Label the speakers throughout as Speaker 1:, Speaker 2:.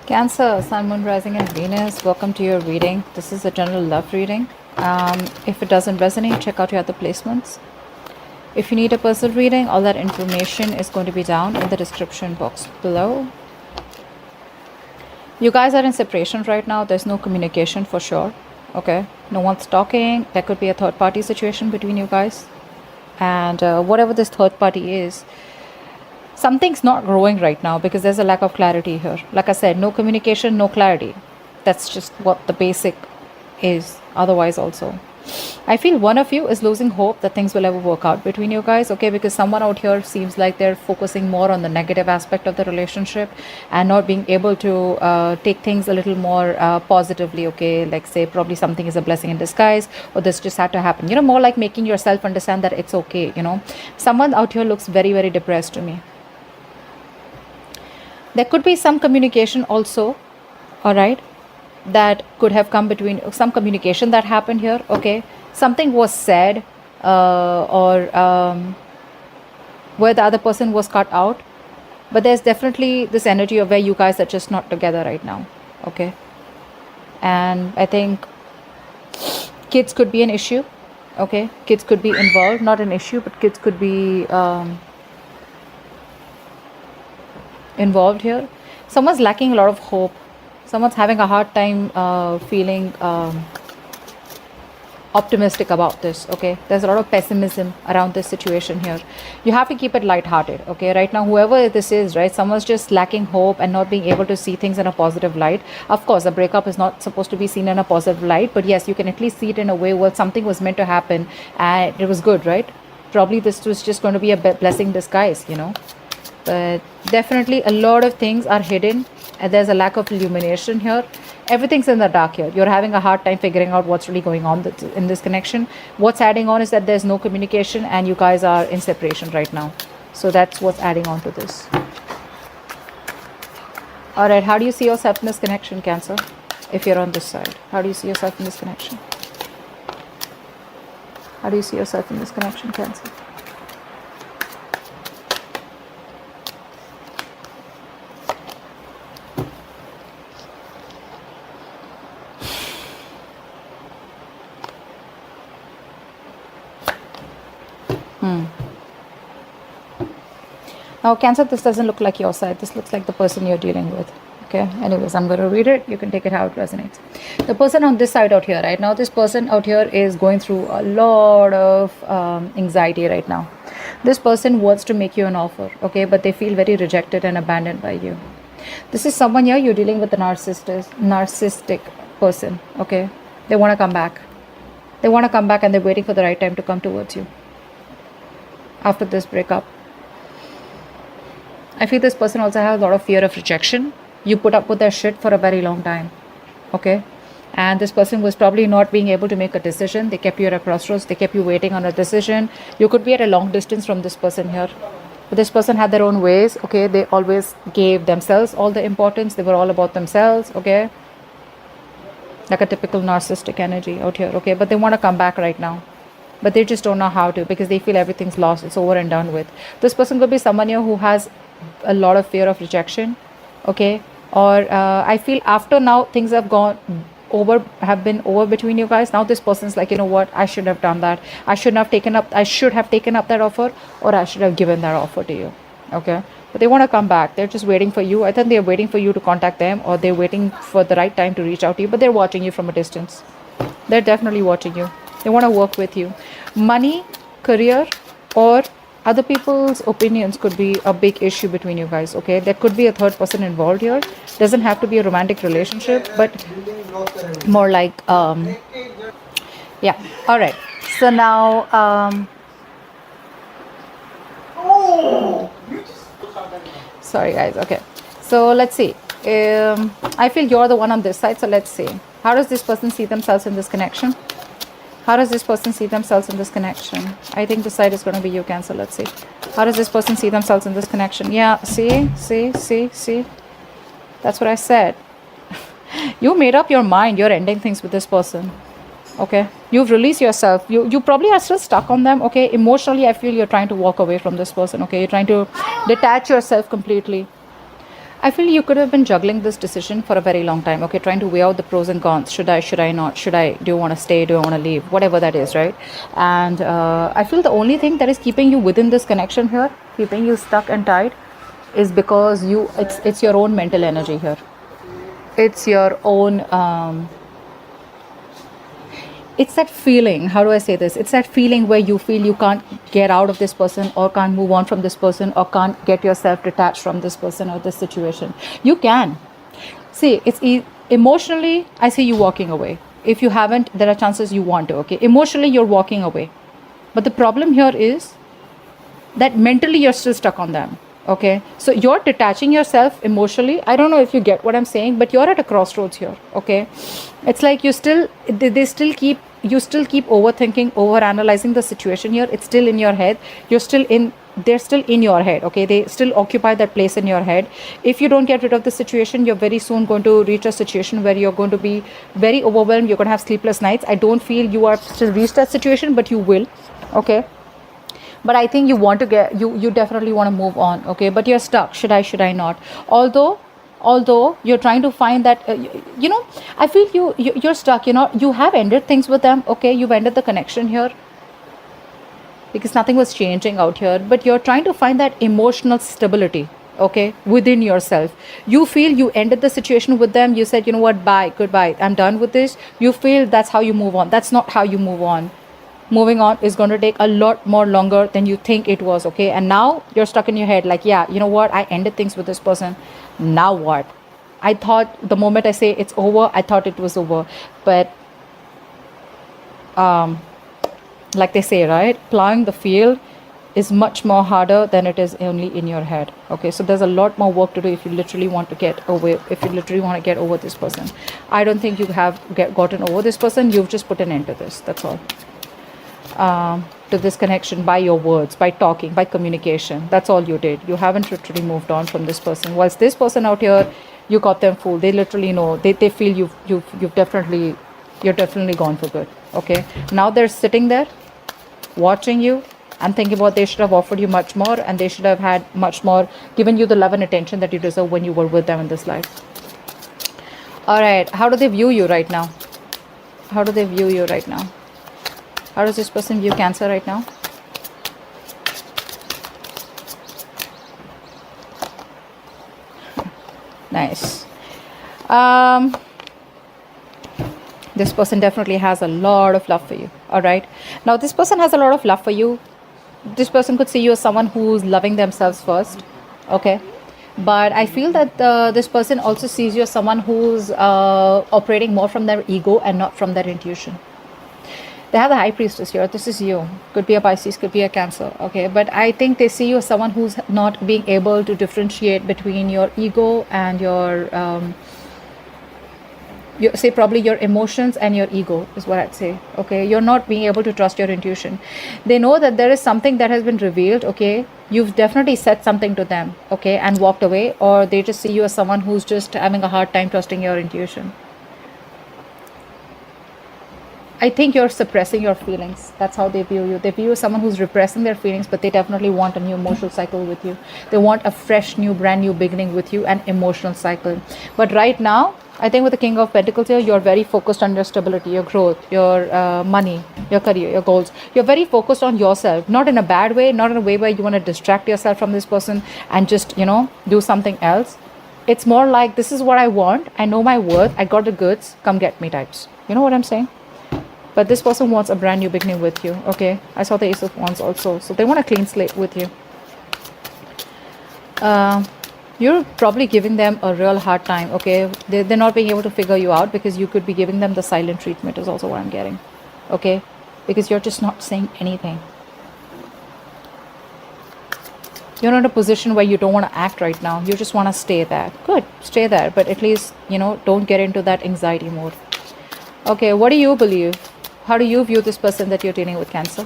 Speaker 1: Cancer, Sun, Moon, Rising, and Venus. Welcome to your reading. This is a general love reading. If it doesn't resonate, check out your other placements. If you need a personal reading, all that information is going to be down in the description box below. You guys are in separation right now. There's no communication for sure. Okay, no one's talking. There could be a third party situation between you guys. And whatever this third party is, something's not growing right now because there's a lack of clarity here. Like I said, no communication, no clarity. That's just what the basic is. Otherwise also, I feel one of you is losing hope that things will ever work out between you guys, okay? Because someone out here seems like they're focusing more on the negative aspect of the relationship and not being able to take things a little more positively, okay? Like say probably something is a blessing in disguise, or this just had to happen. You know, more like making yourself understand that it's okay, you know? Someone out here looks very, very depressed to me. There could be some communication also, all right, that could have come between, some communication that happened here, okay? Something was said or where the other person was cut out. But there's definitely this energy of where you guys are just not together right now, okay? And I think kids could be an issue, okay? Kids could be involved, not an issue, but kids could be involved here. Someone's lacking a lot of hope. Someone's having a hard time feeling optimistic about this, okay? There's a lot of pessimism around this situation here. You have to keep it lighthearted, okay? Right now, whoever this is, right, someone's just lacking hope and not being able to see things in a positive light. Of course, a breakup is not supposed to be seen in a positive light, but yes, you can at least see it in a way where something was meant to happen and it was good, right? Probably this was just going to be a blessing disguise, you know? But definitely a lot of things are hidden and there's a lack of illumination here. Everything's in the dark here. You're having a hard time figuring out what's really going on in this connection. What's adding on is that there's no communication and you guys are in separation right now. So that's what's adding on to this. All right, how do you see yourself in this connection, Cancer? If you're on this side, how do you see yourself in this connection? How do you see yourself in this connection, Cancer? Now, Cancer, this doesn't look like your side. This looks like the person you're dealing with. Okay. Anyways, I'm going to read it. You can take it how it resonates. The person on this side out here, right now, this person out here is going through a lot of anxiety right now. This person wants to make you an offer, okay, but they feel very rejected and abandoned by you. This is someone here you're dealing with a narcissistic person, okay. They want to come back. They want to come back and they're waiting for the right time to come towards you after this breakup. I feel this person also has a lot of fear of rejection. You put up with their shit for a very long time, okay? And this person was probably not being able to make a decision. They kept you at a crossroads. They kept you waiting on a decision. You could be at a long distance from this person here. But this person had their own ways, okay? They always gave themselves all the importance. They were all about themselves, okay? Like a typical narcissistic energy out here, okay? But they want to come back right now. But they just don't know how to because they feel everything's lost. It's over and done with. This person could be someone here who has a lot of fear of rejection, okay? Or I feel after now things have been over between you guys. Now this person's like, you know what, I should have done that. I should have taken up that offer, or I should have given that offer to you, okay? But they want to come back. They're just waiting for you. I think they're waiting for you to contact them, or they're waiting for the right time to reach out to you, but they're watching you from a distance. They're definitely watching you. They want to work with you. Money, career, or other people's opinions could be a big issue between you guys, okay? There could be a third person involved here. Doesn't have to be a romantic relationship, but more like, yeah. All right. So now, sorry guys, okay. So let's see. I feel you're the one on this side, so let's see. How does this person see themselves in this connection? How does this person see themselves in this connection? I think this side is going to be you, Cancer. Let's see. How does this person see themselves in this connection? Yeah, see? That's what I said. You made up your mind. You're ending things with this person. Okay? You've released yourself. You probably are still stuck on them. Okay? Emotionally, I feel you're trying to walk away from this person. Okay? You're trying to detach yourself completely. I feel you could have been juggling this decision for a very long time, okay, trying to weigh out the pros and cons. Should I not? Do you want to stay? Do I want to leave? Whatever that is, right? And I feel the only thing that is keeping you within this connection here, keeping you stuck and tied, is because it's your own mental energy here. It's your own it's that feeling, how do I say this, it's that feeling where you feel you can't get out of this person, or can't move on from this person, or can't get yourself detached from this person or this situation. You can see it's emotionally, I see you walking away. If you haven't, there are chances you want to, okay, emotionally you're walking away, but the problem here is that mentally you're still stuck on them. Okay, so you're detaching yourself emotionally. I don't know if you get what I'm saying, but you're at a crossroads here. Okay, it's like you still you still keep overthinking, over analyzing the situation here. It's still in your head. They're still in your head. Okay, they still occupy that place in your head. If you don't get rid of the situation, you're very soon going to reach a situation where you're going to be very overwhelmed. You're going to have sleepless nights. I don't feel you are still reached that situation, but you will. Okay, but I think you want to get, you definitely want to move on. Okay, but you're stuck. Should I not? Although you're trying to find that I feel you're stuck. You have ended things with them. Okay, you've ended the connection here because nothing was changing out here, but you're trying to find that emotional stability, okay, within yourself. You feel you ended the situation with them. You said, you know what, bye, goodbye, I'm done with this. You feel that's how you move on. That's not how you move on. Moving on is going to take a lot more longer than you think it was. Okay, and now you're stuck in your head like, yeah, you know what, I ended things with this person. Now what? I thought the moment I say it's over, I thought it was over, but like they say, right, plowing the field is much more harder than it is only in your head. Okay, so there's a lot more work to do if you literally want to get over, this person. I don't think you have gotten over this person. You've just put an end to this. That's all. To this connection by your words, by talking, by communication. That's all you did. You haven't literally moved on from this person. Whilst this person out here, you got them fooled. They literally know. They feel you're definitely gone for good. Okay. Now they're sitting there, watching you, and thinking about they should have offered you much more, and they should have had much more, given you the love and attention that you deserve when you were with them in this life. All right. How do they view you right now? How do they view you right now? How does this person view Cancer right now? Nice. This person definitely has a lot of love for you. All right. Now, this person has a lot of love for you. This person could see you as someone who's loving themselves first. Okay. But I feel that this person also sees you as someone who's operating more from their ego and not from their intuition. They have the High Priestess here. This is you. Could be a Pisces, could be a Cancer. Okay, but I think they see you as someone who's not being able to differentiate between your ego and your say probably your emotions and your ego is what I'd say. Okay, you're not being able to trust your intuition. They know that there is something that has been revealed. Okay, you've definitely said something to them. Okay, and walked away, or they just see you as someone who's just having a hard time trusting your intuition. I think you're suppressing your feelings. That's how they view you. They view you as someone who's repressing their feelings, but they definitely want a new emotional cycle with you. They want a fresh, new, brand new beginning with you, an emotional cycle. But right now, I think with the King of Pentacles here, you're very focused on your stability, your growth, your money, your career, your goals. You're very focused on yourself, not in a bad way, not in a way where you want to distract yourself from this person and just, do something else. It's more like, this is what I want. I know my worth. I got the goods. Come get me types. You know what I'm saying? But this person wants a brand new beginning with you. Okay, I saw the Ace of Wands also. So they want a clean slate with you. You're probably giving them a real hard time. Okay, they're not being able to figure you out because you could be giving them the silent treatment is also what I'm getting. Okay, because you're just not saying anything. You're not in a position where you don't want to act right now. You just want to stay there. Good, stay there. But at least, don't get into that anxiety mode. Okay, what do you believe? How do you view this person that you're dealing with, Cancer?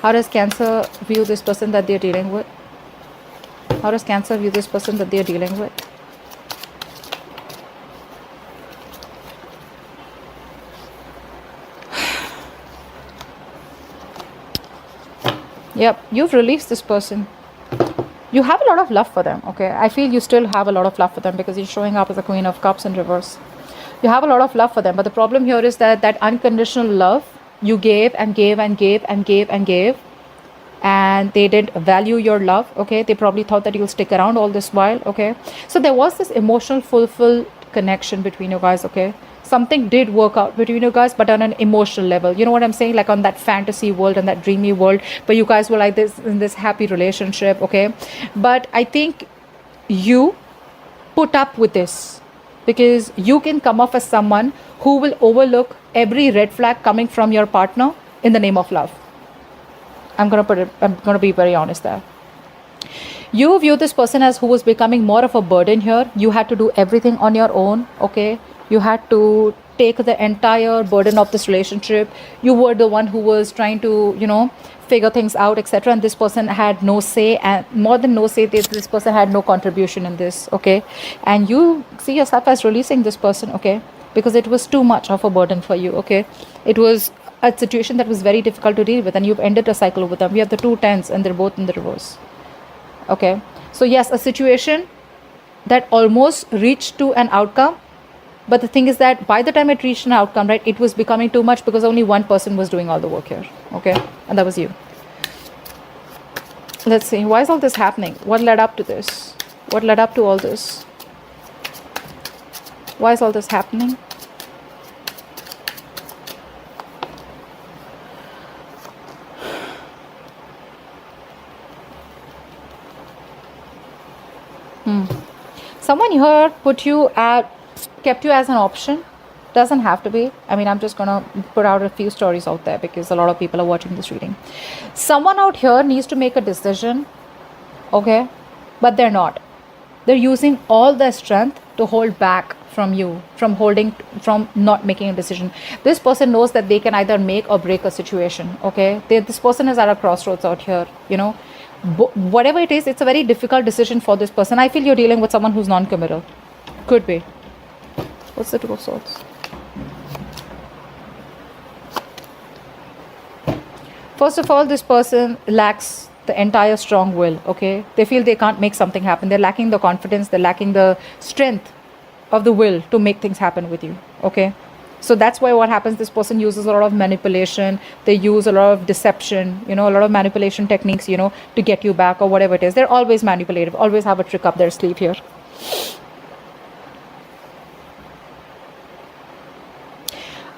Speaker 1: How does Cancer view this person that they're dealing with? How does Cancer view this person that they're dealing with? Yep, you've released this person. You have a lot of love for them, okay? I feel you still have a lot of love for them because you're showing up as a Queen of Cups in reverse. You have a lot of love for them, but the problem here is that that unconditional love you gave and gave and gave and gave and gave, and they didn't value your love, okay? They probably thought that you'll stick around all this while, okay? So there was this emotional fulfilled connection between you guys, okay? Something did work out between you guys, but on an emotional level, you know what I'm saying? Like on that fantasy world and that dreamy world, but you guys were like this in this happy relationship, okay? But I think you put up with this because you can come off as someone who will overlook every red flag coming from your partner in the name of love. I'm gonna be very honest there. You view this person as who was becoming more of a burden here. You had to do everything on your own, okay? You had to take the entire burden of this relationship. You were the one who was trying to, you know, figure things out, etc. And this person had no say, and more than no say, this person had no contribution in this, okay? And you see yourself as releasing this person, okay? Because it was too much of a burden for you, okay? It was a situation that was very difficult to deal with, and you've ended a cycle with them. We have the 2 tens and they're both in the reverse, okay? So yes, a situation that almost reached to an outcome, but the thing is that by the time it reached an outcome, right, it was becoming too much because only one person was doing all the work here, okay? And that was you. Let's see, why is all this happening? What led up to this? What led up to all this? Why is all this happening? Someone here kept you as an option. Doesn't have to be. I mean, I'm just gonna put out a few stories out there because a lot of people are watching this reading. Someone out here needs to make a decision, okay? But they're not. They're using all their strength to hold back from you, from not making a decision. This person knows that they can either make or break a situation, okay? This person is at a crossroads out here, you know? Whatever it is, it's a very difficult decision for this person. I feel you're dealing with someone who's non-committal. Could be. What's the 2 of Swords? First of all, this person lacks the entire strong will, okay? They feel they can't make something happen. They're lacking the confidence. They're lacking the strength of the will to make things happen with you, okay? So that's why what happens, this person uses a lot of manipulation. They use a lot of deception, you know, a lot of manipulation techniques, you know, to get you back or whatever it is. They're always manipulative, always have a trick up their sleeve here.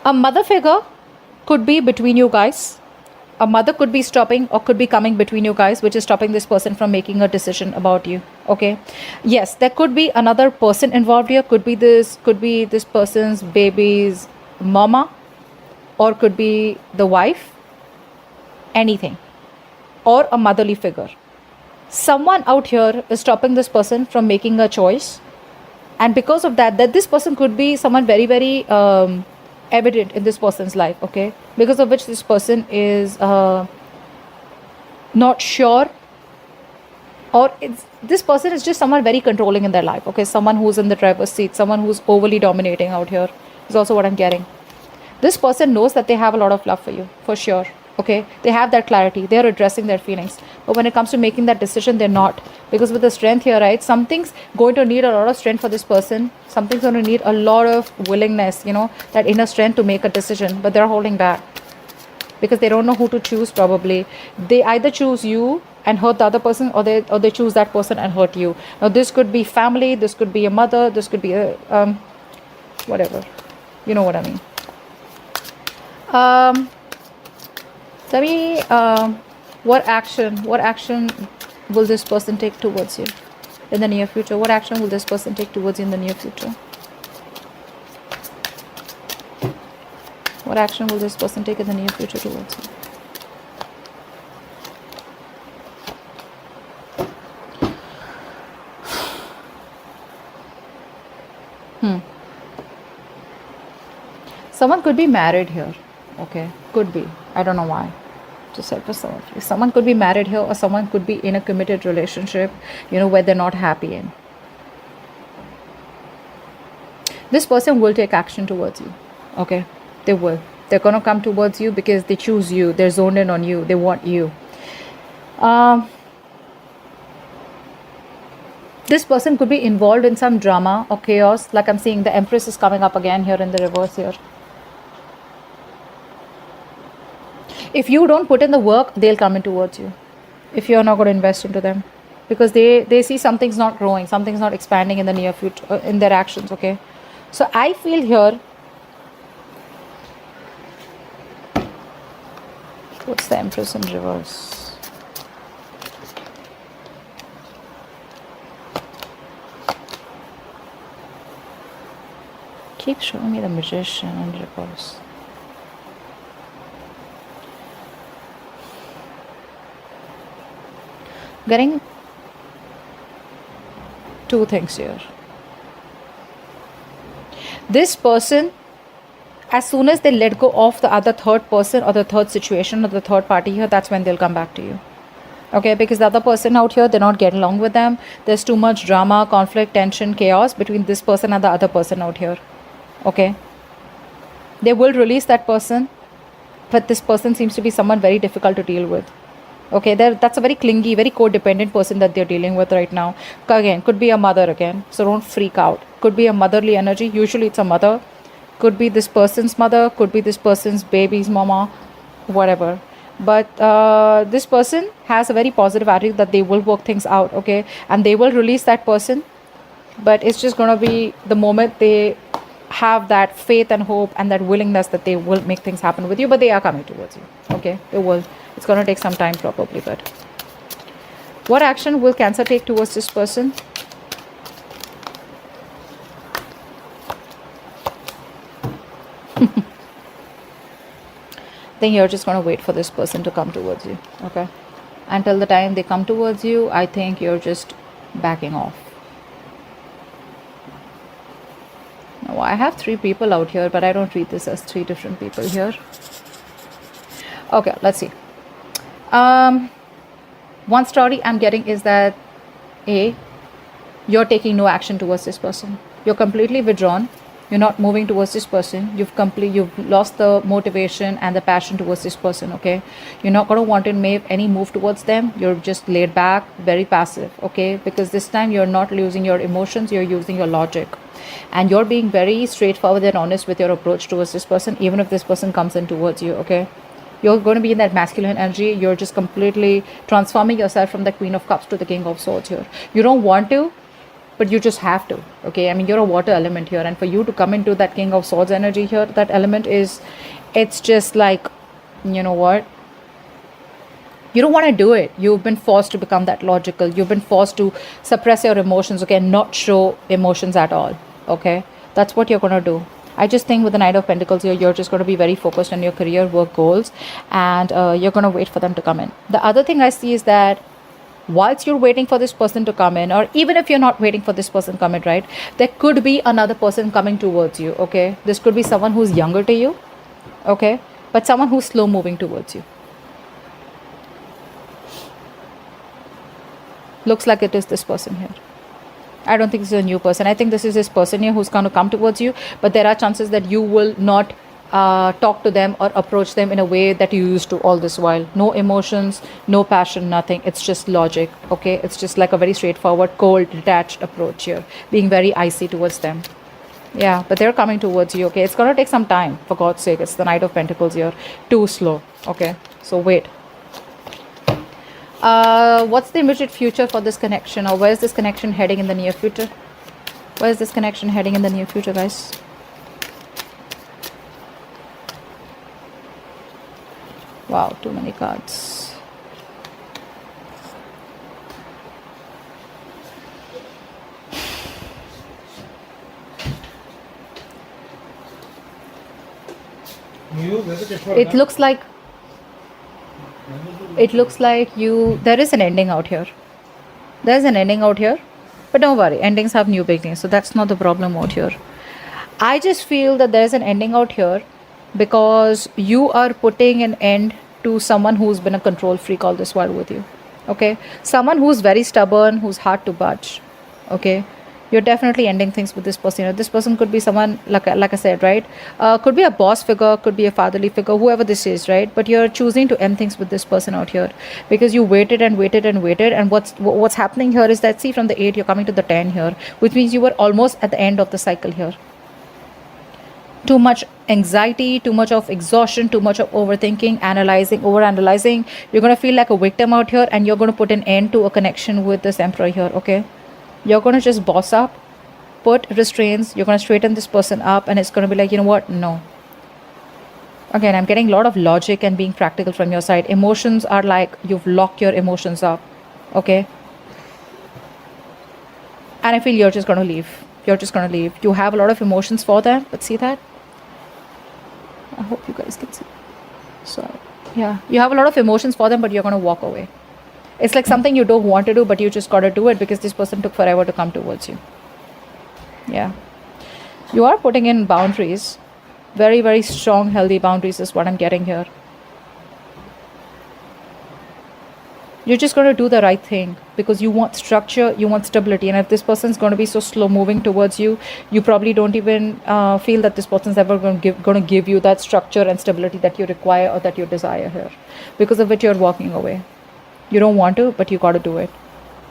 Speaker 1: A mother figure could be between you guys. A mother could be stopping or could be coming between you guys, which is stopping this person from making a decision about you, okay? Yes, there could be another person involved here. Could be this person's baby's mama, or could be the wife, anything, or a motherly figure. Someone out here is stopping this person from making a choice, and because of that this person could be someone very, very evident in this person's life, okay? Because of which this person is not sure, or this person is just someone very controlling in their life, okay? Someone who's in the driver's seat, someone who's overly dominating out here is also what I'm getting. This person knows that they have a lot of love for you, for sure, okay? They have that clarity. They're addressing their feelings. But when it comes to making that decision, they're not. Because with the strength here, right, something's going to need a lot of strength for this person. Something's going to need a lot of willingness, you know, that inner strength to make a decision. But they're holding back because they don't know who to choose probably. They either choose you and hurt the other person, or they choose that person and hurt you. Now, this could be family. This could be a mother. This could be a, whatever. You know what I mean. Tell me, what action will this person take towards you in the near future? What action will this person take towards you in the near future? What action will this person take in the near future towards you? Someone could be married here, okay? Could be. I don't know why. Just said for some of you. Someone could be married here, or someone could be in a committed relationship, you know, where they're not happy in. This person will take action towards you, okay? They will. They're going to come towards you because they choose you. They're zoned in on you. They want you. This person could be involved in some drama or chaos. Like I'm seeing the Empress is coming up again here in the reverse here. If you don't put in the work, they'll come in towards you. If you're not going to invest into them. Because they see something's not growing, something's not expanding in the near future, in their actions, okay? So I feel here, what's the Empress in reverse? Keep showing me the Magician in reverse. Getting two things here. This person, as soon as they let go of the other third person or the third situation or the third party here, that's when they'll come back to you. Okay, because the other person out here, they're not getting along with them. There's too much drama, conflict, tension, chaos between this person and the other person out here. Okay, they will release that person, but this person seems to be someone very difficult to deal with. Okay, that's a very clingy, very codependent person that they're dealing with right now. Again, could be a mother again, so don't freak out. Could be a motherly energy. Usually it's a mother. Could be this person's mother, could be this person's baby's mama, whatever. But this person has a very positive attitude that they will work things out, okay? And they will release that person. But it's just going to be the moment they have that faith and hope and that willingness that they will make things happen with you. But they are coming towards you, okay? It will. It's going to take some time probably, but what action will Cancer take towards this person? Then you're just going to wait for this person to come towards you, okay? Until the time they come towards you, I think you're just backing off. Now, I have 3 people out here, but I don't treat this as 3 different people here. Okay, let's see. One story I'm getting is that you're taking no action towards this person. You're completely withdrawn. You're not moving towards this person. You've lost the motivation and the passion towards this person, okay? You're not going to want to make any move towards them. You're just laid back, very passive, okay? Because this time you're not using your emotions, you're using your logic. And you're being very straightforward and honest with your approach towards this person, even if this person comes in towards you, okay? You're going to be in that masculine energy. You're just completely transforming yourself from the Queen of Cups to the King of Swords here. You don't want to, but you just have to, okay? I mean, you're a water element here, and for you to come into that King of Swords energy here, that element is, it's just like, you know what? You don't want to do it. You've been forced to become that logical. You've been forced to suppress your emotions, okay? Not show emotions at all, okay? That's what you're going to do. I just think with the Knight of Pentacles here, you're just going to be very focused on your career, work goals, and you're going to wait for them to come in. The other thing I see is that whilst you're waiting for this person to come in, or even if you're not waiting for this person to come in, right, there could be another person coming towards you, okay? This could be someone who's younger to you, okay? But someone who's slow moving towards you. Looks like it is this person here. I don't think this is a new person. I think this is this person here who's going to come towards you, but there are chances that you will not talk to them or approach them in a way that you used to all this while. No emotions, no passion, nothing. It's just logic, okay? It's just like a very straightforward, cold, detached approach here, being very icy towards them. Yeah, but they're coming towards you, okay? It's going to take some time, for God's sake. It's the Knight of Pentacles here. Too slow, okay? So wait. What's the immediate future for this connection, or where is this connection heading in the near future? Where is this connection heading in the near future, guys? Wow, too many cards. It looks like there is an ending out here. There's an ending out here, but don't worry, endings have new beginnings, so that's not the problem out here. I just feel that there's an ending out here because you are putting an end to someone who's been a control freak all this while with you, okay? Someone who's very stubborn, who's hard to budge, okay? You're definitely ending things with this person. You know, this person could be someone, like I said, right? Could be a boss figure, could be a fatherly figure, whoever this is, right? But you're choosing to end things with this person out here because you waited and waited and waited. And what's happening here is that, see, from the 8, you're coming to the 10 here, which means you were almost at the end of the cycle here. Too much anxiety, too much of exhaustion, too much of overthinking, analyzing, overanalyzing. You're going to feel like a victim out here, and you're going to put an end to a connection with this emperor here, okay? You're going to just boss up, put restraints, you're going to straighten this person up, and it's going to be like, you know what? No. Again, I'm getting a lot of logic and being practical from your side. Emotions are like you've locked your emotions up, okay? And I feel you're just going to leave. You're just going to leave. You have a lot of emotions for them, but see that? I hope you guys can see. So, yeah, you have a lot of emotions for them, but you're going to walk away. It's like something you don't want to do, but you just got to do it because this person took forever to come towards you. Yeah. You are putting in boundaries. Very, very strong, healthy boundaries is what I'm getting here. You're just going to do the right thing because you want structure, you want stability. And if this person's going to be so slow moving towards you, you probably don't even feel that this person's ever going to give you that structure and stability that you require or that you desire here. Because of which you're walking away. You don't want to, but you got to do it.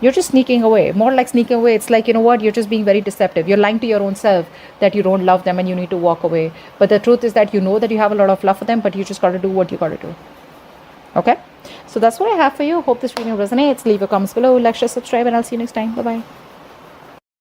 Speaker 1: You're just sneaking away. More like sneaking away. It's like, you know what? You're just being very deceptive. You're lying to your own self that you don't love them and you need to walk away. But the truth is that you know that you have a lot of love for them, but you just got to do what you got to do. Okay? So that's what I have for you. Hope this video resonates. Leave your comments below, like, share, subscribe, and I'll see you next time. Bye-bye.